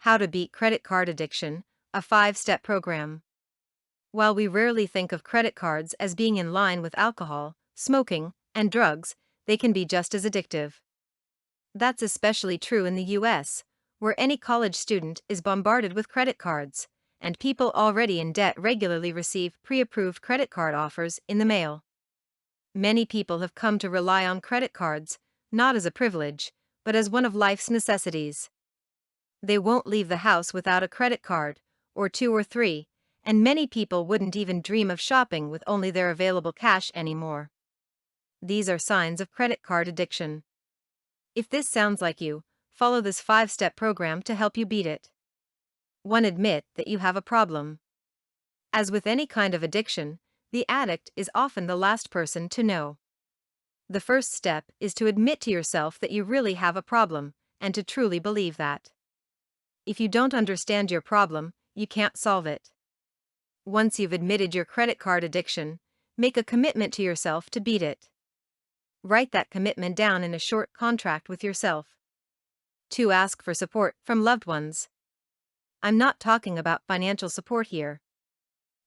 How to Beat Credit Card Addiction, a 5-step program. While we rarely think of credit cards as being in line with alcohol, smoking, and drugs, they can be just as addictive. That's especially true in the US, where any college student is bombarded with credit cards, and people already in debt regularly receive pre-approved credit card offers in the mail. Many people have come to rely on credit cards, not as a privilege, but as one of life's necessities. They won't leave the house without a credit card, or 2 or 3, and many people wouldn't even dream of shopping with only their available cash anymore. These are signs of credit card addiction. If this sounds like you, follow this 5-step program to help you beat it. 1. Admit that you have a problem. As with any kind of addiction, the addict is often the last person to know. The first step is to admit to yourself that you really have a problem, and to truly believe that. If you don't understand your problem, you can't solve it. Once you've admitted your credit card addiction, make a commitment to yourself to beat it. Write that commitment down in a short contract with yourself. 2. Ask for support from loved ones. I'm not talking about financial support here.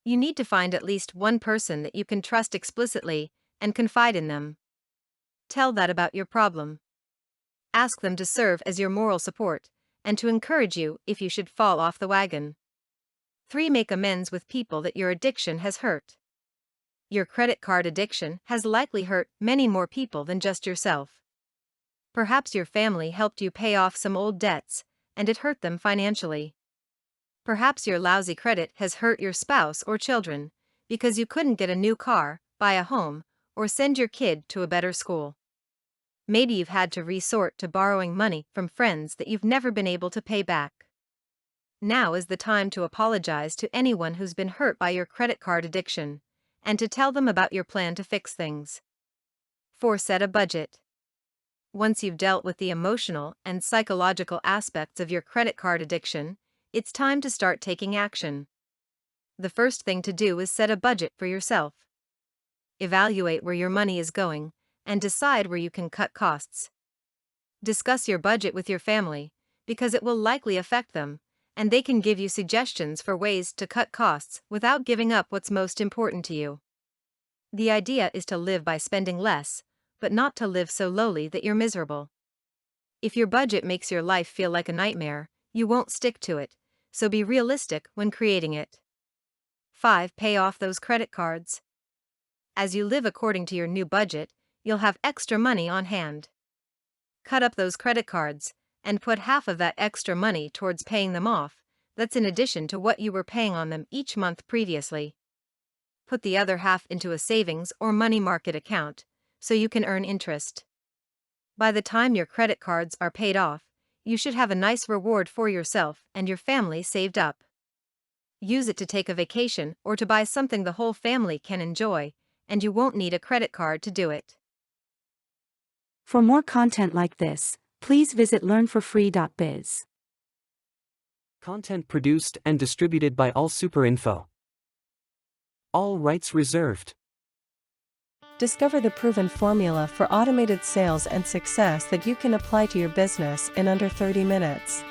You need to find at least one person that you can trust explicitly and confide in them. Tell that about your problem. Ask them to serve as your moral support and to encourage you if you should fall off the wagon. 3. Make amends with people that your addiction has hurt. Your credit card addiction has likely hurt many more people than just yourself. Perhaps your family helped you pay off some old debts, and it hurt them financially. Perhaps your lousy credit has hurt your spouse or children, because you couldn't get a new car, buy a home, or send your kid to a better school. Maybe you've had to resort to borrowing money from friends that you've never been able to pay back. Now is the time to apologize to anyone who's been hurt by your credit card addiction, and to tell them about your plan to fix things. 4. Set a budget. Once you've dealt with the emotional and psychological aspects of your credit card addiction, it's time to start taking action. The first thing to do is set a budget for yourself. Evaluate where your money is going, and decide where you can cut costs. Discuss your budget with your family, because it will likely affect them, and they can give you suggestions for ways to cut costs without giving up what's most important to you. The idea is to live by spending less, but not to live so lowly that you're miserable. If your budget makes your life feel like a nightmare, you won't stick to it, so be realistic when creating it. 5. Pay off those credit cards. As you live according to your new budget, you'll have extra money on hand. Cut up those credit cards, and put half of that extra money towards paying them off. That's in addition to what you were paying on them each month previously. Put the other half into a savings or money market account, so you can earn interest. By the time your credit cards are paid off, you should have a nice reward for yourself and your family saved up. Use it to take a vacation or to buy something the whole family can enjoy, and you won't need a credit card to do it. For more content like this, please visit learnforfree.biz. Content produced and distributed by AllSuperInfo. All rights reserved. Discover the proven formula for automated sales and success that you can apply to your business in under 30 minutes.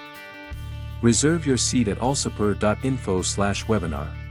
Reserve your seat at allsuper.info/webinar.